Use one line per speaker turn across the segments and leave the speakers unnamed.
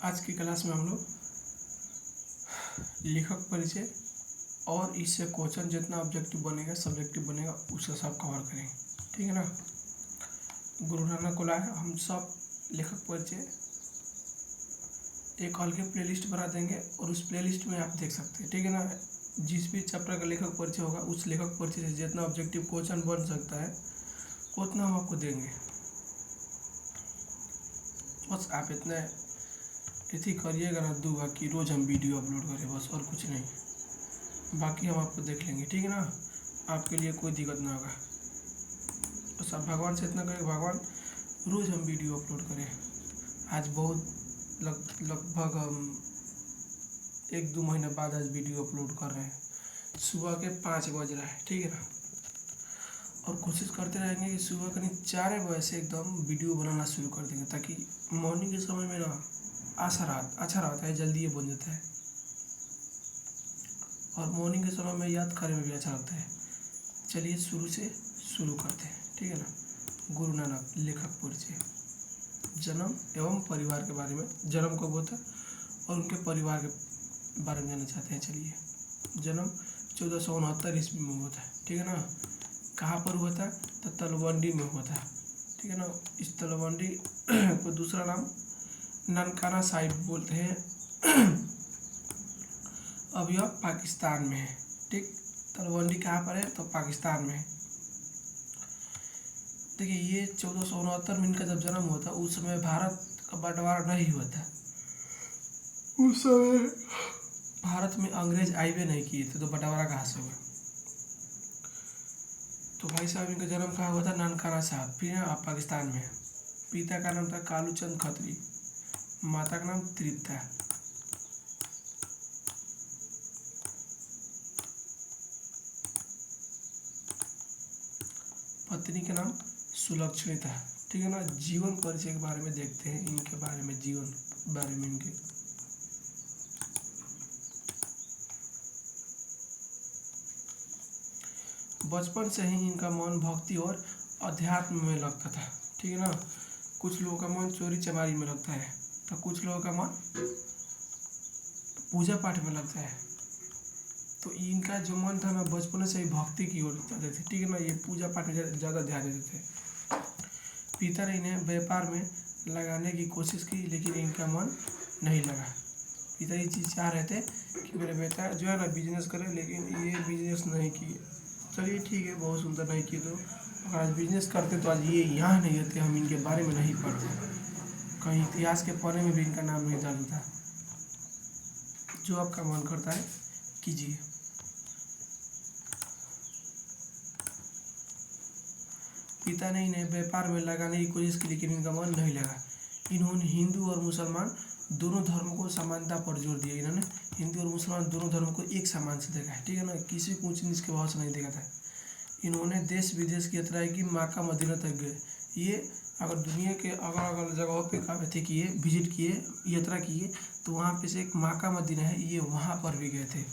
आज की क्लास में हम लोग लेखक परिचय और इससे क्वेश्चन जितना ऑब्जेक्टिव बनेगा सब्जेक्टिव बनेगा उसका सब कवर करेंगे। ठीक है ना। गुरु नानक को लाए हम सब लेखक परिचय एक हल्के प्लेलिस्ट बना देंगे और उस प्लेलिस्ट में आप देख सकते हैं। ठीक है ना। जिस भी चैप्टर का लेखक परिचय होगा उस लेखक परिचय से जितना ऑब्जेक्टिव क्वेश्चन बन सकता है उतना हम आपको देंगे। बस आप इतना इतनी करिएगा ना दूंगा कि रोज़ हम वीडियो अपलोड करें, बस और कुछ नहीं। बाकी हम आपको देख लेंगे। ठीक है ना। आपके लिए कोई दिक्कत ना होगा। बस आप भगवान से इतना करें, भगवान रोज़ हम वीडियो अपलोड करें। आज बहुत लगभग हम 1-2 महीने बाद आज वीडियो अपलोड कर रहे हैं। सुबह के 5 बज रहा है। ठीक है ना। और कोशिश करते रहेंगे कि सुबह करीब 4 बजे से एकदम वीडियो बनाना शुरू कर देंगे, ताकि मॉर्निंग के समय में ना अच्छा रहता है, जल्दी ये बन जाता है और मॉर्निंग के समय में याद करने में भी अच्छा लगता है। चलिए शुरू करते हैं। ठीक है ना। गुरु नानक लेखक परिचय। जन्म एवं परिवार के बारे में, जन्म कब होता है और उनके परिवार के बारे में जानना चाहते हैं। चलिए। जन्म 1469 ईस्वी में हुआ था। ठीक है ना। कहाँ पर हुआ था? तो तलवंडी में हुआ था। ठीक है ना। इस तलवंडी को दूसरा नाम ननकाना साहिब बोलते हैं। अब यह पाकिस्तान में है। ठीक। तलवंडी कहाँ पर है? तो पाकिस्तान में है। देखिए ये 1469 में इनका जब जन्म हुआ था उस समय भारत का बंटवारा नहीं हुआ था। उस समय भारत में अंग्रेज आइबे नहीं किए थे, तो बंटवारा कहाँ से हुआ? तो भाई साहब इनका जन्म कहाँ हुआ था? ननकाना साहब, फिर पाकिस्तान में। पिता का नाम था कालूचंद खत्री, माता का नाम तृप्ता। पत्नी का नाम सुलक्षणी था। ठीक है ना। जीवन परिचय के बारे में देखते हैं, इनके बारे में, जीवन बारे में इनके। बचपन से ही इनका मन भक्ति और अध्यात्म में लगता था। ठीक है ना। कुछ लोगों का मन चोरी चमारी में लगता है, तो कुछ लोगों का मन पूजा पाठ में लगता है। तो इनका जो मन था ना बचपन से ही भक्ति की ओर जाते थे। ठीक है ना। ये पूजा पाठ में ज़्यादा ध्यान देते थे। पिता ने इन्हें व्यापार में लगाने की कोशिश की, लेकिन इनका मन नहीं लगा। पिता ये चीज़ चाह रहे थे कि मेरे बेटा जो है ना बिजनेस करे, लेकिन ये बिजनेस नहीं किए। चलिए ठीक है, बहुत सुंदर नहीं किए। तो अगर आज बिजनेस करते तो आज ये यहाँ नहीं रहते, हम इनके बारे में नहीं पढ़ते, कहीं इतिहास के पन्ने में भी इनका नाम नहीं डालता। जो आपका मन करता है कीजिए। पिता ने इन्हें व्यापार में लगाने की कोशिश की, लेकिन इनका मन नहीं लगा। इन्होंने हिंदू और मुसलमान दोनों धर्मों को समानता पर जोर दिया। इन्होंने हिंदू और मुसलमान दोनों धर्मों को एक समान से देखा है। ठीक है ना। किसी को ऊंच नीच के भाव से नहीं देखा था। इन्होंने देश विदेश की यात्राएं की, मक्का मदीना तक गए। ये अगर दुनिया के अगल अगल जगहों पे थे किए, विजिट किए, यात्रा किए, तो वहाँ पे से एक मक्का मदीना है, ये वहाँ पर भी गए थे।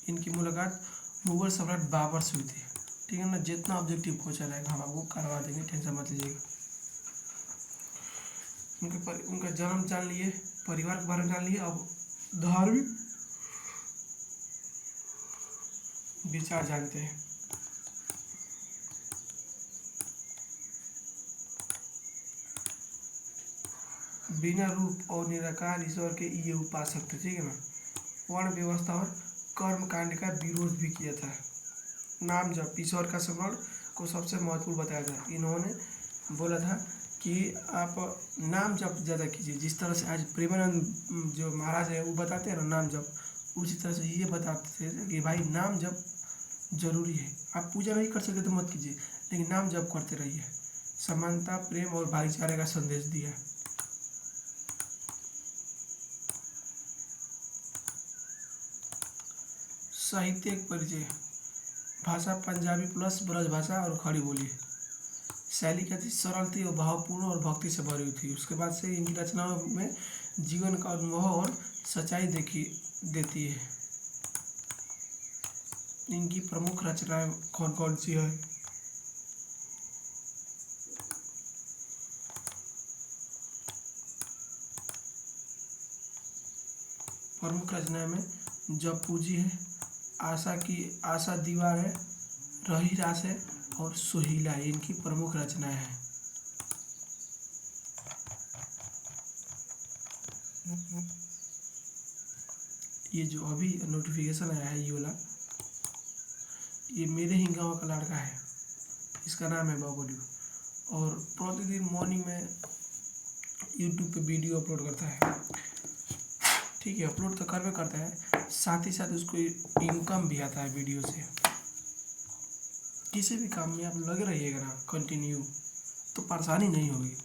इनकी मुलाकात मुगल सम्राट बाबर से हुई थी। ठीक है ना। जितना ऑब्जेक्टिव पहुँचा रहेगा हम आपको करवा देंगे, टेंशन मत लीजिएगा। उनका जन्म जान लिए, परिवार के बारे में जान लिए। अब धार्मिक विचार जानते हैं। बिना रूप और निराकार ईश्वर के ये उपासक थे। ठीक है ना। वर्ण व्यवस्था और कर्म कांड का विरोध भी किया था। नाम जप ईश्वर का स्मरण को सबसे महत्वपूर्ण बताया था। इन्होंने बोला था कि आप नाम जप ज़्यादा कीजिए। जिस तरह से आज प्रेमानंद जो महाराज है वो बताते हैं ना नाम जप, उसी तरह से ये बताते थे कि भाई नाम जप जरूरी है। आप पूजा नहीं कर सकते तो मत कीजिए, लेकिन नाम जप करते रहिए। समानता, प्रेम और भाईचारे का संदेश दिया। साहित्यिक परिचय। भाषा पंजाबी प्लस ब्रज भाषा और खड़ी बोली। शैली क्या थी? सरल थी और भावपूर्ण और भक्ति से भरी हुई थी। उसके बाद से इनकी रचनाओं में जीवन का अनुभव और सच्चाई देती है। इनकी प्रमुख रचनाएं कौन कौन सी है? प्रमुख रचनाएं में जब पूंजी है, आशा दीवार है, रही रास है और सोहिला है, इनकी प्रमुख रचनाएं हैं। ये जो अभी नोटिफिकेशन आया है ये वाला, ये मेरे ही गांव का लड़का है, इसका नाम है बाबुलू, और प्रतिदिन मॉर्निंग में यूट्यूब पे वीडियो अपलोड करता है। ठीक है, अपलोड तो करवे करता है, साथ ही साथ उसको इनकम भी आता है वीडियो से। किसी भी काम में आप लगे रहिएगा ना कंटिन्यू, तो परेशानी नहीं होगी।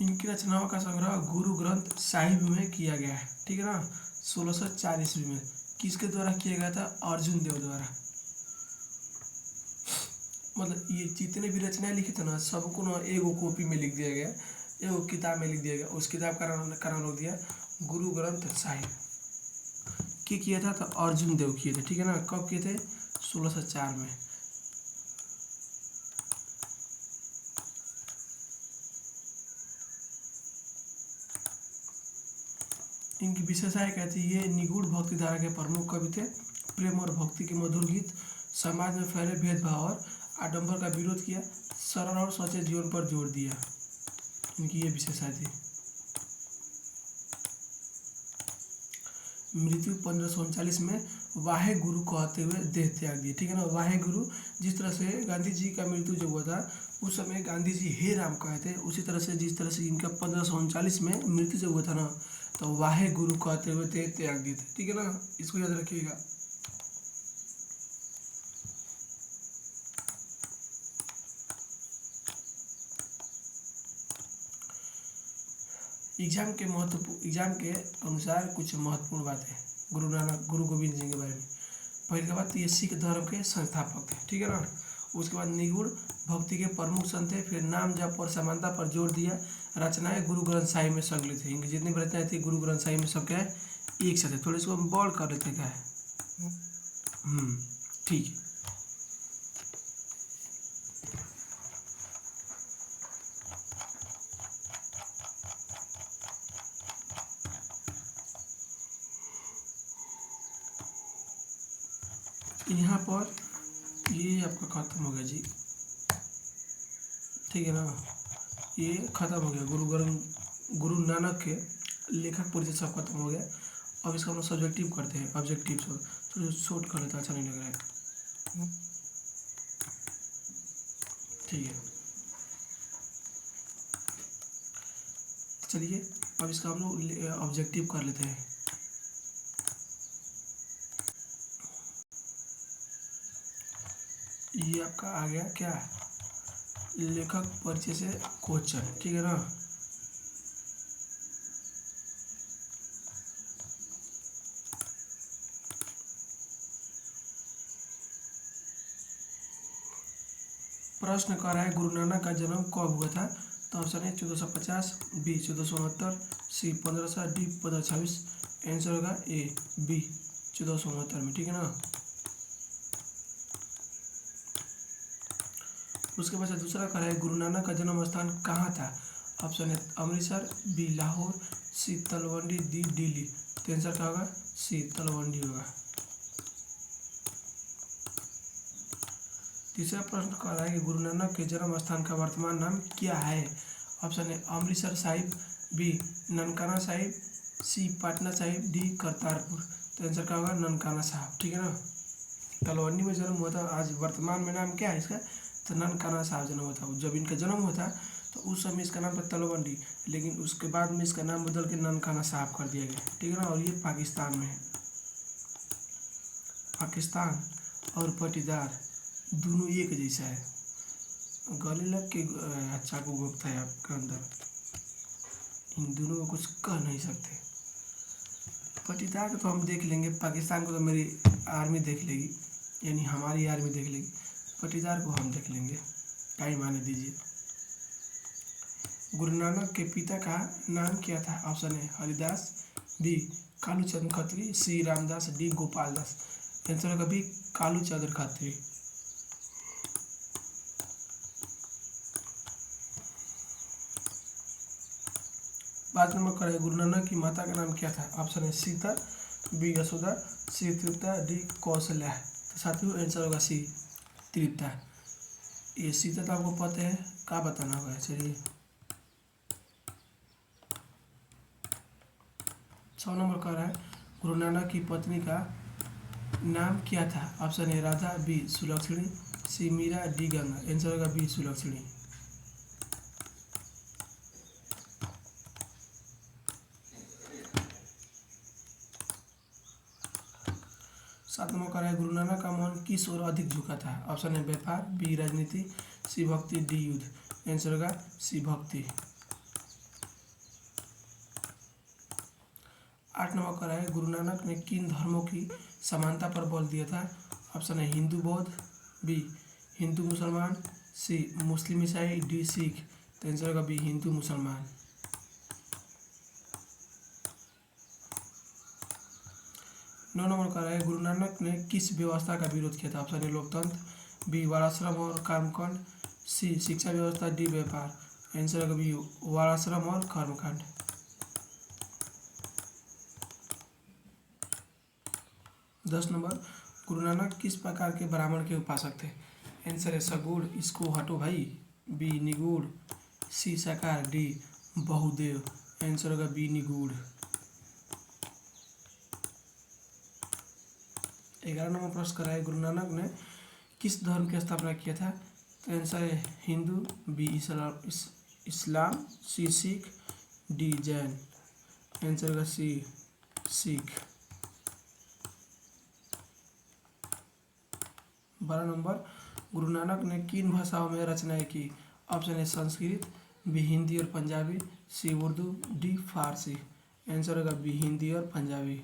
इनकी रचनाओं का संग्रह गुरु ग्रंथ साहिब में किया गया है। ठीक है ना, 1604 ईस्वी में। किसके द्वारा किया गया था? अर्जुन देव द्वारा। मतलब ये जितने भी रचनाएं लिखी थे ना, सबको ना एगो कॉपी में लिख दिया गया, एगो किताब में लिख दिया गया। उस किताब का नाम लिख दिया गुरु ग्रंथ साहिब। किया था? तो अर्जुन देव किए थे। ठीक है ना, कब किए थे? 1604 में। इनकी विशेषताएं क्या थी? ये निगूढ़ भक्ति धारा के प्रमुख कवि थे। प्रेम और भक्ति के मधुर गीत, समाज में फैले भेदभाव और आडंबर का विरोध किया, सरल और सच्चे जीवन पर जोर दिया। इनकी ये विशेषताएं थी। मृत्यु 1539 में वाहे गुरु कहते हुए देह त्याग दिए। ठीक है ना, वाहे गुरु। जिस तरह से गांधी जी का मृत्यु जब हुआ था उस समय गांधी जी हे राम कहे थे, उसी तरह से जिस तरह से इनका 1539 में मृत्यु जब हुआ था ना, तो वाहे गुरु कहते हुए देह त्याग दिए थे। ठीक है ना, इसको याद रखिएगा। एग्जाम के अनुसार कुछ महत्वपूर्ण बातें गुरु गोविंद सिंह के बारे में। पहली बात तो ये सिख धर्म के संस्थापक थे। ठीक है ना, उसके बाद निगूढ़ भक्ति के प्रमुख संत थे। फिर नाम जप और समानता पर जोर दिया। रचनाएं गुरु ग्रंथ साहिब में संकलित है। इनकी जितनी भी रचनाएं थी गुरु ग्रंथ साहिब में सब क्या है? एक साथ है। थोड़ा इसको हम बोल्ड कर लेते क्या है। ठीक है। यहाँ पर ये आपका खत्म हो गया जी। ठीक है ना, ये खत्म हो गया। गुरु नानक के लेखक परिचय सब खत्म हो गया। अब इसका हम लोग सब्जेक्टिव करते हैं। ऑब्जेक्टिव तो शॉर्ट कर लेते हैं, अच्छा नहीं लग रहा है। ठीक है, चलिए अब इसका हम लोग ऑब्जेक्टिव कर लेते हैं। ये आपका आ गया क्या? लेखक परिचय से क्वेश्चन। ठीक है ना, प्रश्न कर रहा है गुरु नानक का जन्म कब हुआ था? तो ऑप्शन है 1450, बी 1469, सी 1500, डी 1526। आंसर होगा ए बी 1469 में। ठीक है ना, उसके बाद दूसरा कर है गुरु नानक का जन्म स्थान कहाँ था? ऑप्शन है अमृतसर, बी लाहौर, सी तलवंडी, डी दिल्ली। तो आंसर क्या होगा? सी तलवंडी होगा। तीसरा प्रश्न कर रहा है कि गुरु नानक के जन्म स्थान का वर्तमान नाम क्या है? ऑप्शन है अमृतसर साहिब, बी ननकाना साहिब, सी पटना साहिब, डी करतारपुर। तो आंसर क्या होगा? ननकाना साहब। ठीक है ना, तलवंडी में जन्म हुआ था। आज वर्तमान में नाम क्या है इसका? तो ननकाना साहब जन्म हुआ था। जब इनका जन्म हुआ था तो उस समय इसका नाम था तलवंडी, लेकिन उसके बाद में इसका नाम बदल के ननकाना साहब कर दिया गया। ठीक है ना, और ये पाकिस्तान में है। पाकिस्तान और पटीदार दोनों एक जैसा है। गले लग के चाकू घोंपता है आपके अंदर। इन दोनों को कुछ कह नहीं सकते। पटीदार को तो हम देख लेंगे, पाकिस्तान को तो मेरी आर्मी देख लेगी, यानी हमारी आर्मी देख लेगी। पटीदार को हम देख लेंगे, टाइम आने दीजिए। गुरु नानक के पिता का नाम क्या था? ऑप्शन है हरिदास, बी कालूचंद खत्री, सी रामदास, डी गोपाल दास। आंसर होगा बी कालूचंद खत्री। बात नंबर कर गुरु नानक की माता का नाम क्या था? ऑप्शन है सीता, बी यशोदा, सी तृप्ता, डी कौशल्या। तो साथियों आंसर होगा सी तृप्ता। ये सीता तो आपको पता है, क्या बताना होगा? चलिए 6 नंबर कर रहा है गुरु नानक की पत्नी का नाम क्या था? ऑप्शन है राधा, बी सुलक्षणी, सी मीरा, डी गंगा। आंसर होगा बी सुलक्षणी। 7 नंबर का है गुरु नानक का मन किस ओर अधिक झुका था? ऑप्शन है व्यापार, बी राजनीति, सी भक्ति, डी युद्ध। आंसर होगा सी भक्ति। 8 नंबर का है गुरु नानक ने किन धर्मों की समानता पर बल दिया था? ऑप्शन है हिंदू बौद्ध, बी हिंदू मुसलमान, सी मुस्लिम ईसाई, डी सिख। तो आंसर होगा बी हिंदू मुसलमान। 9 नंबर का है गुरु नानक ने किस व्यवस्था का विरोध किया था? ऑप्शन है लोकतंत्र, बी वर्णाश्रम और कर्मकांड, सी शिक्षा व्यवस्था, डी व्यापार। आंसर होगा बी वर्णाश्रम और कर्मकांड। 10 नंबर गुरु नानक किस प्रकार के ब्राह्मण के उपासक थे? आंसर है सगुण, इसको हटो भाई, बी निगूढ़, सी साकार, डी बहुदेव। आंसर होगा बी निगूढ़। 11 नंबर प्रश्न कर रहा है गुरु नानक ने किस धर्म की स्थापना किया था? तो आंसर है हिंदू, बी इस्लाम, सी सिख, डी जैन। आंसर होगा सी सिख। 12 नंबर गुरु नानक ने किन भाषाओं में रचनाएं की? ऑप्शन है संस्कृत, बी हिंदी और पंजाबी, सी उर्दू, डी फारसी। आंसर होगा बी हिंदी और पंजाबी।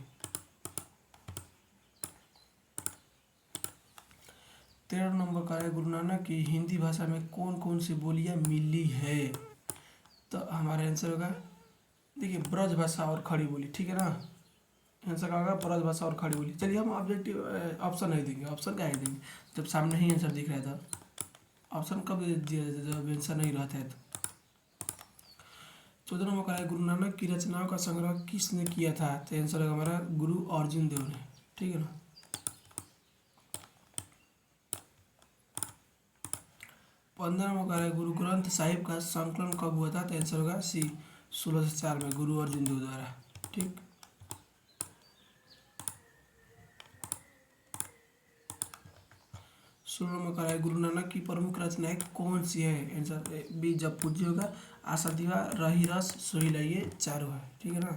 13 नंबर का है गुरु नानक की हिंदी भाषा में कौन कौन सी बोलियां मिली है? तो हमारा आंसर होगा देखिए ब्रज भाषा और खड़ी बोली, ठीक है ना। आंसर का होगा ब्रज भाषा और खड़ी बोली। चलिए हम ऑब्जेक्टिव ऑप्शन नहीं देंगे, ऑप्शन क्या ही देंगे जब सामने ही आंसर दिख रहा है तब। ऑप्शन कब दिया जाता है? जब आंसर नहीं रहता है तो। 14 नंबर का है गुरु नानक की रचनाओं का संग्रह किसने किया था? तो आंसर होगा हमारा गुरु अर्जुन देव ने, ठीक है ना। 15 नंबर का है गुरु ग्रंथ साहिब का संकलन कब हुआ था? तो आंसर होगा सी 1604 में गुरु अर्जुन देव द्वारा, ठीक। 16 नंबर का है गुरु नानक की प्रमुख रचनाएं कौन सी है? आंसर बी जब पूज्य होगा, आशा दीवा, रही रस, सोहिला, ये चारों है, ठीक है ना।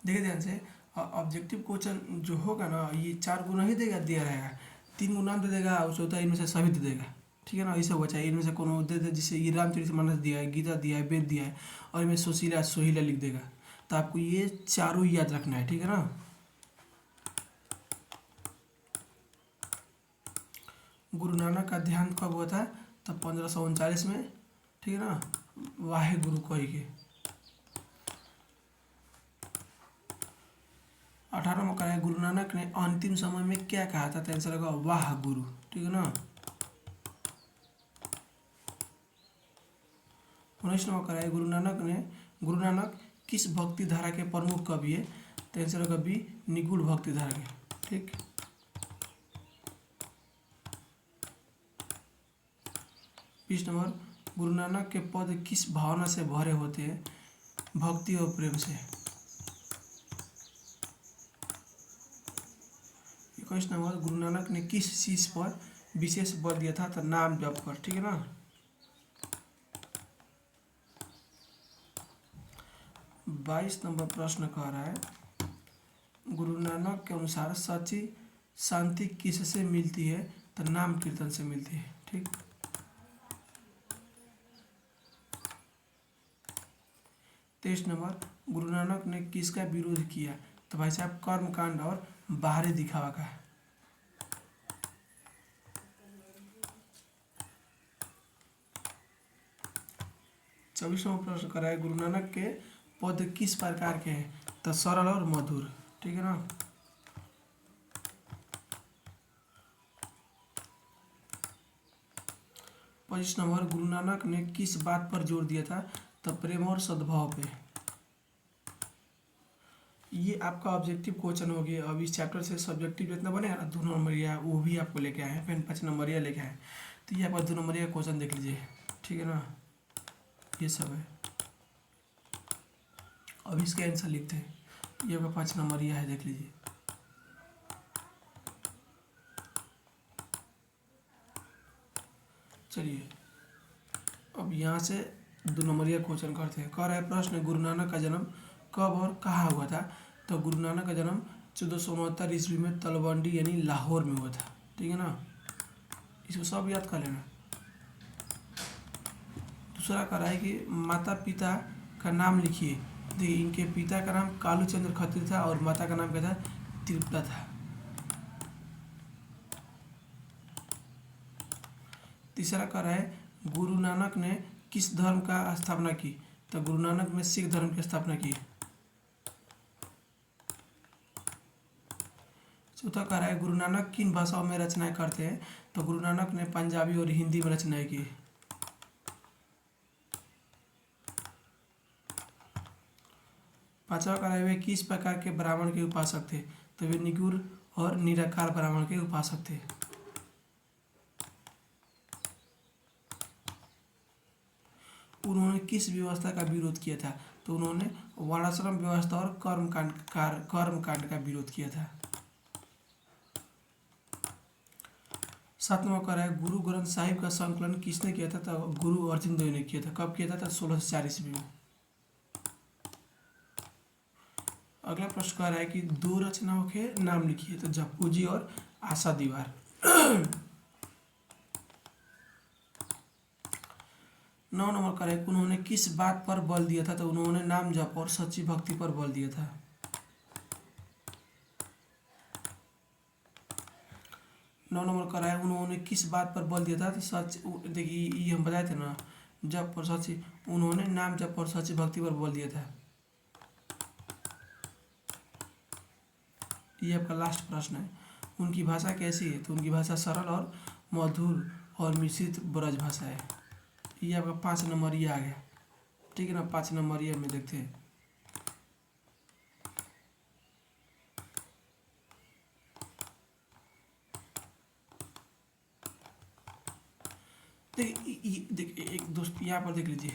देखिए ध्यान से ऑब्जेक्टिव क्वेश्चन जो होगा ना ये 4 गुना ही देगा, दिया रहेगा, 3 गुना दे देगा और चौथा इनमें से सभी दे देगा, ठीक है ना। ऐसा होगा चाहिए इनमें से कोनो दे दे, जिससे ये रामचरितमानस दिया है, गीता दिया है, वेद दिया है और इनमें सुशीला सोहिला लिख देगा। तो आपको ये चारों ही याद रखना है, ठीक है ना। गुरु नानक का देहांत कब हुआ था? तो 1539 में, ठीक है ना, वाहे गुरु कही के। 18 में कहा है गुरु नानक ने अंतिम समय में क्या कहा था? तो आंसर होगा वाह गुरु, ठीक है ना। 19 नंबर कहा है गुरु नानक किस भक्ति धारा के प्रमुख कवि है? तो आंसर होगा बी निगूढ़ भक्ति धारा के, ठीक। 20 नंबर गुरु नानक के पद किस भावना से भरे होते हैं? भक्ति और प्रेम से। 21 नंबर गुरु नानक ने किस चीज पर विशेष बल दिया था? तो नाम जप पर, ठीक है ना। 22 नंबर प्रश्न कह रहा है गुरु नानक के अनुसार सच्ची शांति किससे मिलती है? तो नाम कीर्तन से मिलती है, ठीक। 23 नंबर गुरु नानक ने किसका विरोध किया? तो भाई साहब कर्मकांड और बाहरी दिखावा का। 24 नंबर प्रश्न करा है गुरु नानक के पद किस प्रकार के हैं? तो सरल और मधुर, ठीक है ना। 25 नंबर गुरु नानक ने किस बात पर जोर दिया था? तो प्रेम और सद्भाव पे। ये आपका ऑब्जेक्टिव क्वेश्चन हो गया। अब इस चैप्टर से सब्जेक्टिव जितना बनेगा ना 2 नंबरिया वो भी आपको लेके आए हैं, फिर 5 नंबरिया लेके आए हैं। तो ये आपका 2 नंबरिया क्वेश्चन देख लीजिए, ठीक है ना, ये सब है। अब इसके आंसर लिखते हैं। ये आपका 5 नंबरिया है, देख लीजिए। चलिए अब यहाँ से 2 नंबरिया क्वेश्चन करते हैं। कह रहा है प्रश्न, गुरु नानक का जन्म कब और कहाँ हुआ था? तो गुरु नानक का जन्म 1469 ईस्वी में तलवंडी यानी लाहौर में हुआ था, ठीक है ना, इसको सब याद कर लेना। दूसरा कह रहा है कि माता पिता का नाम लिखिए। देखिए इनके पिता का नाम कालू चंद्र खत्री था और माता का नाम क्या था? तृप्ता था। तीसरा कह रहा है गुरु नानक ने किस धर्म का स्थापना की? तो गुरु नानक ने सिख धर्म की स्थापना की। चौथा कह रहा है गुरु नानक किन भाषाओं में रचनाएं करते हैं? तो गुरु नानक ने पंजाबी और हिंदी में रचनाएं की। पांचवा कह रहा है वे किस प्रकार के ब्राह्मण के उपासक थे? तो वे निगुर और निराकार ब्राह्मण के उपासक थे। उन्होंने किस व्यवस्था का विरोध किया था? तो उन्होंने वर्णाश्रम व्यवस्था और कर्मकांड का विरोध किया था। सातवां कह रहा है गुरु ग्रंथ साहिब का संकलन किसने किया था? तो गुरु अर्जुन देव ने किया था। कब किया था? तो 1604 ईस्वी में। अगला प्रश्न कह रहा है कि 2 रचनाओं के नाम लिखिए। तो जप्पू जी और आशा दीवार। 9 नंबर कह रहा है उन्होंने किस बात पर बल दिया था? तो उन्होंने नाम जप और सच्ची भक्ति पर बल दिया था। 9 नंबर कह रहा है उन्होंने किस बात पर बल दिया था? तो सच, देखिए ये हम बताए थे ना, जप और सच्ची, उन्होंने नाम जप और सच्ची भक्ति पर बल दिया था। ये आपका लास्ट प्रश्न है। उनकी भाषा कैसी है? तो उनकी भाषा सरल और मधुर और मिश्रित ब्रज भाषा है। ये आपका 5 नंबर ये आ गया, ठीक है ना। 5 नंबर ये में देखते हैं। देखिए एक दोस्त यहाँ पर देख लीजिए,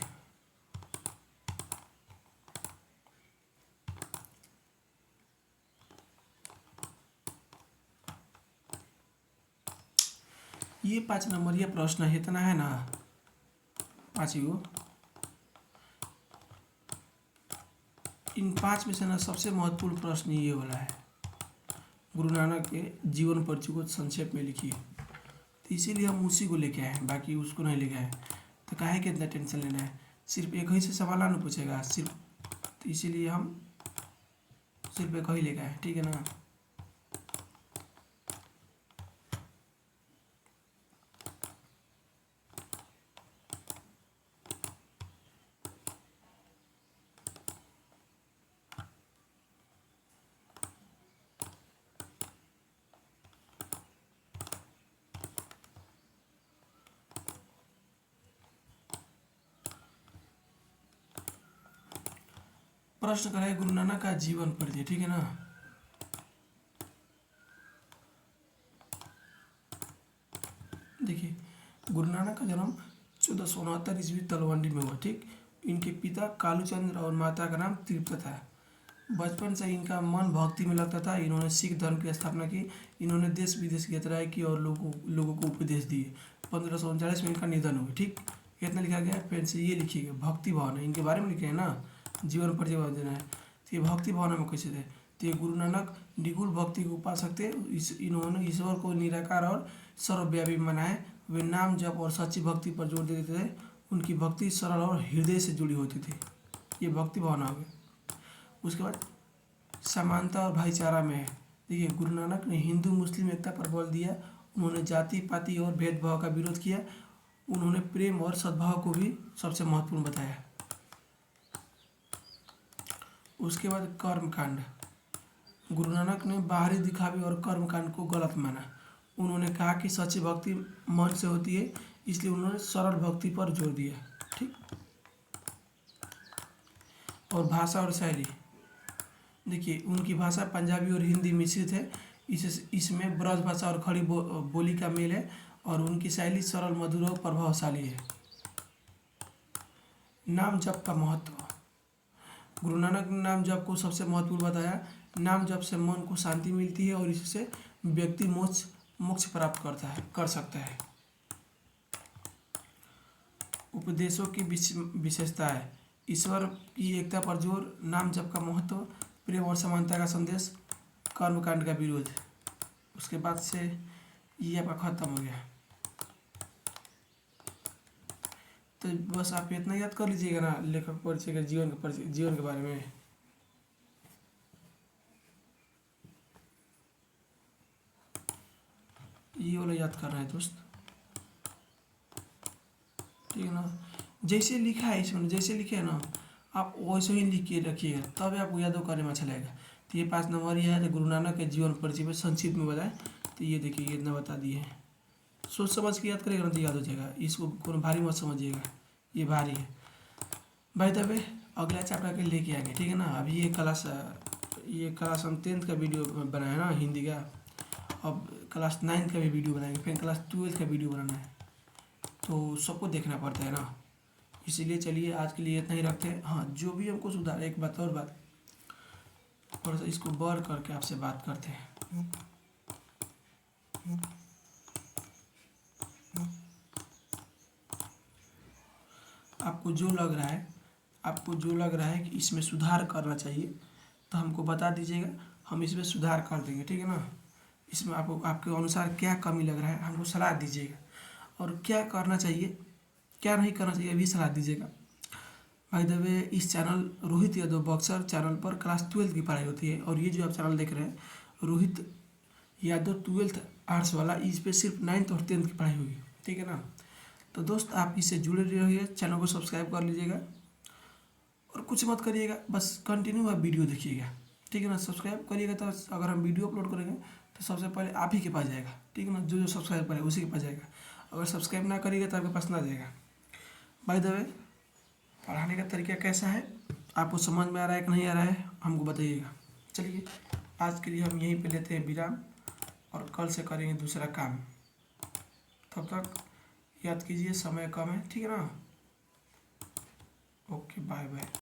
ये 5 नंबर ये प्रश्न है, इतना है ना, 5 ही हो। इन 5 में से ना सबसे महत्वपूर्ण प्रश्न ये वाला है, गुरु नानक के जीवन परिचय को संक्षेप में लिखिए। तो इसीलिए हम उसी को लेके आए हैं, बाकी उसको नहीं लेके आए। तो काहे के इतना टेंशन लेना है? सिर्फ एक ही से सवाल ना पूछेगा सिर्फ, तो इसीलिए हम सिर्फ एक ही लेके आए, ठीक है ना। प्रश्न कराए गुरु नानक का जीवन परिचय, ठीक है ना। देखिए गुरु नानक का जन्म 1469 ईस्वी तलवंडी में हुआ, ठीक। इनके पिता कालूचंद्र और माता का नाम तृप्ता था। बचपन से इनका मन भक्ति में लगता था। इन्होंने सिख धर्म की स्थापना की। इन्होंने देश विदेश की यात्राएं की और लोगों को उपदेश दिए। 1539 में इनका निधन हुआ, ठीक। कितना लिखा गया? पेन से ये लिखिएगा, भक्ति भावना इनके बारे में लिखे हैं ना, जीवन परिचय देना है। तो ये भक्ति भावना में कैसे थे? तो ये गुरु नानक निगुल भक्ति के उपासक थे। इन्होंने ईश्वर को निराकार और सर्वव्यापी मनाए। वे नाम जप और सच्ची भक्ति पर जोर देते थे। उनकी भक्ति सरल और हृदय से जुड़ी होती थी। ये भक्ति भावना हो गई। उसके बाद समानता और भाईचारा में है। देखिए गुरु नानक ने हिंदू मुस्लिम एकता पर बल दिया। उन्होंने जाति पाति और भेदभाव का विरोध किया। उन्होंने प्रेम और सद्भाव को भी सबसे महत्वपूर्ण बताया। उसके बाद कर्मकांड। गुरु नानक ने बाहरी दिखावे और कर्मकांड को गलत माना। उन्होंने कहा कि सच्ची भक्ति मन से होती है, इसलिए उन्होंने सरल भक्ति पर जोर दिया, ठीक। और भाषा और शैली, देखिए उनकी भाषा पंजाबी और हिंदी मिश्रित है। इसमें ब्रज भाषा और खड़ी बोली का मेल है और उनकी शैली सरल, मधुर और प्रभावशाली है। नाम जप का महत्व, गुरु नानक ने नाम जप को सबसे महत्वपूर्ण बताया। नाम जप से मन को शांति मिलती है और इससे व्यक्ति मोक्ष मोक्ष प्राप्त कर सकता है। उपदेशों की विशेषता है, ईश्वर की एकता पर जोर, नाम जप का महत्व, प्रेम और समानता का संदेश, कर्मकांड का विरोध। उसके बाद से ये आपका खत्म हो गया। तो बस आप इतना याद कर लीजिएगा ना, लेखक परिचय का जीवन के बारे में। ये वाला याद करना है दोस्त, ठीक है ना। जैसे लिखा है इसमें, जैसे लिखे है ना, आप वैसे ही लिख के रखिएगा, तब आपको याद करने में अच्छा लगेगा। तो ये 5 नंबर ये है, तो गुरु नानक के जीवन परिचय में संक्षिप्त में बताए। तो ये देखिए, ये इतना बता दिए हैं। सोच समझ के याद करेगा ना तो याद हो जाएगा, इसको कोनो भारी मत समझिएगा, ये भारी है भाई। तब अगला चैप्टर के लेके आएंगे, ठीक है ना। अभी ये क्लास हम 10th का वीडियो बनाया ना हिंदी का, अब क्लास 9th का भी वीडियो बनाएंगे, फिर क्लास 12th का वीडियो बनाना है, तो सबको देखना पड़ता है ना। इसीलिए चलिए आज के लिए इतना ही रखते हैं। हाँ, जो भी हमको सुधार, एक बात और बात, थोड़ा सा इसको बर करके आपसे बात करते हैं। आपको जो लग रहा है कि इसमें सुधार करना चाहिए, तो हमको बता दीजिएगा, हम इसमें सुधार कर देंगे, ठीक है ना। इसमें आपको आपके अनुसार क्या कमी लग रहा है हमको सलाह दीजिएगा, और क्या करना चाहिए क्या नहीं करना चाहिए भी सलाह दीजिएगा। बाय द वे, इस channel Rohit Yadav boxer channel पर क्लास 12th की पढ़ाई होती है, और ये जो आप चैनल देख रहे हैं रोहित यादव 12th आर्ट्स वाला, इस पर सिर्फ 9th और 10th की पढ़ाई होगी, ठीक है ना। तो दोस्त आप इससे जुड़े रहिए, चैनल को सब्सक्राइब कर लीजिएगा और कुछ मत करिएगा, बस कंटिन्यू आप वीडियो देखिएगा, ठीक है ना। सब्सक्राइब करिएगा तो अगर हम वीडियो अपलोड करेंगे तो सबसे पहले आप ही के पास जाएगा, ठीक है ना। जो सब्सक्राइब करेगा उसी के पास जाएगा, अगर सब्सक्राइब ना करिएगा तो आपके पास ना जाएगा। बाय द वे, पढ़ाने का तरीका कैसा है, आपको समझ में आ रहा है कि नहीं आ रहा है, हमको बताइएगा। चलिए आज के लिए हम यहीं पे लेते हैं विराम, और कल से करेंगे दूसरा काम। तब तक याद कीजिए समय कम है, ठीक है ना। Okay, bye bye.